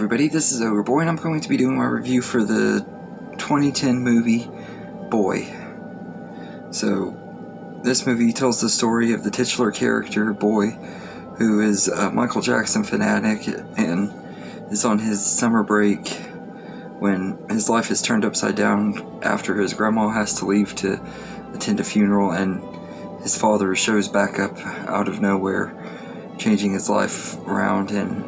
everybody, this is Ogre Boy, and I'm going to be doing my review for the 2010 movie, Boy. So, this movie tells the story of the titular character, Boy, who is a Michael Jackson fanatic, and is on his summer break when his life is turned upside down after his grandma has to leave to attend a funeral, and his father shows back up out of nowhere, changing his life around and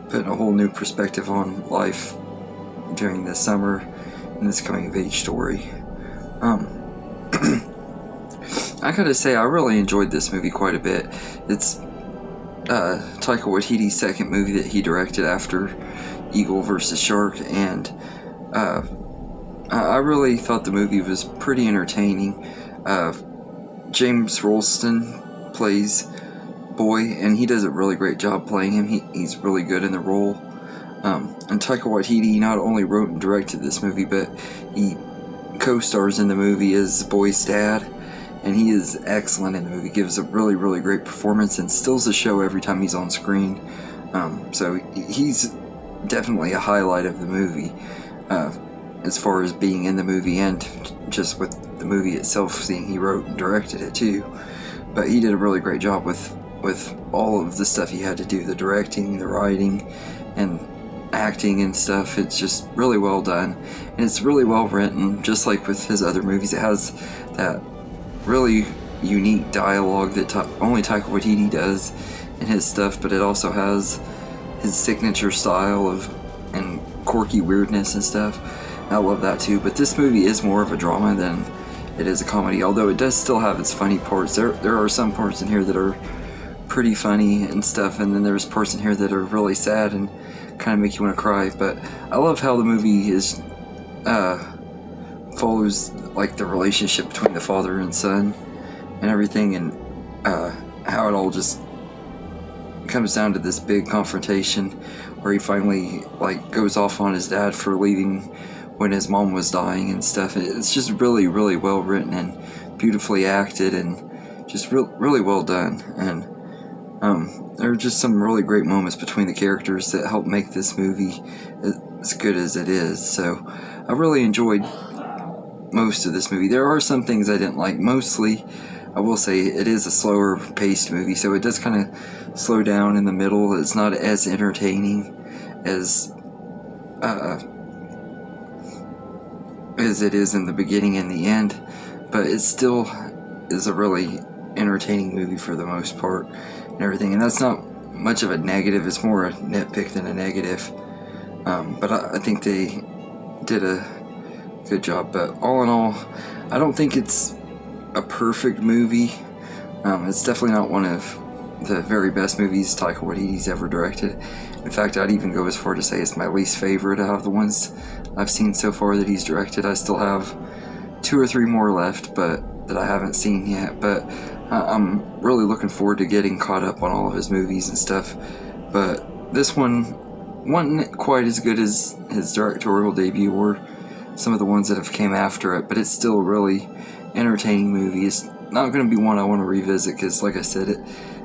putting a whole new perspective on life during the summer in this coming-of-age story. I gotta say, I really enjoyed this movie quite a bit. It's Taika Waititi's second movie that he directed after Eagle vs. Shark, and I really thought the movie was pretty entertaining. James Rolston plays Boy, and he does a really great job playing him. He's really good in the role. And Taika Waititi not only wrote and directed this movie, but he co-stars in the movie as Boy's dad, and he is excellent in the movie. Gives a really, really great performance and steals the show every time he's on screen. So he's definitely a highlight of the movie, as far as being in the movie and just with the movie itself, seeing he wrote and directed it too. But he did a really great job with all of the stuff he had to do, the directing, the writing, and acting and stuff. It's just really well done, and it's really well written, just like with his other movies. It has that really unique dialogue that only Taika Waititi does in his stuff, but it also has his signature style and quirky weirdness and stuff. I love that too, but this movie is more of a drama than it is a comedy, although it does still have its funny parts. There are some parts in here that are pretty funny and stuff, and then there's parts in here that are really sad and kind of make you want to cry. But I love how the movie follows like the relationship between the father and son and everything, and how it all just comes down to this big confrontation where he finally like goes off on his dad for leaving when his mom was dying and stuff. It's just really, really well written and beautifully acted and just really well done. And there are just some really great moments between the characters that help make this movie as good as it is. So I really enjoyed most of this movie. There are some things I didn't like. Mostly, I will say, it is a slower paced movie, so it does kind of slow down in the middle. It's not as entertaining as it is in the beginning and the end, but it still is a really entertaining movie for the most part and everything, and that's not much of a negative. It's more a nitpick than a negative, but I think they did a good job. But all in all, I don't think it's a perfect movie. It's definitely not one of the very best movies Taika Waititi's ever directed. In fact, I'd even go as far to say it's my least favorite out of the ones I've seen so far that he's directed. I still have 2 or 3 more left, but that I haven't seen yet. But I'm really looking forward to getting caught up on all of his movies and stuff. But this one wasn't quite as good as his directorial debut or some of the ones that have came after it, but it's still a really entertaining movie. It's not going to be one I want to revisit because, like I said,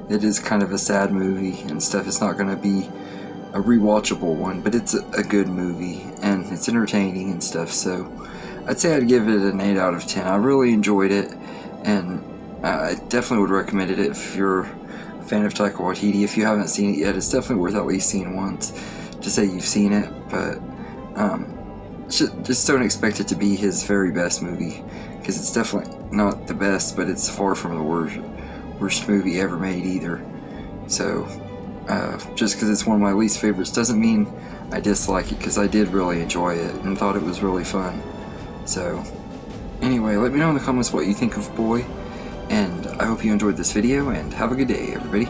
it is kind of a sad movie and stuff. It's not going to be a rewatchable one, but it's a good movie and it's entertaining and stuff. So I'd say I'd give it an 8 out of 10. I really enjoyed it, and I definitely would recommend it if you're a fan of Taika Waititi. If you haven't seen it yet, it's definitely worth at least seeing once to say you've seen it. But just don't expect it to be his very best movie, because it's definitely not the best, but it's far from the worst movie ever made either. So just because it's one of my least favorites doesn't mean I dislike it, because I did really enjoy it and thought it was really fun. So anyway, let me know in the comments what you think of Boy, and I hope you enjoyed this video, and have a good day, everybody.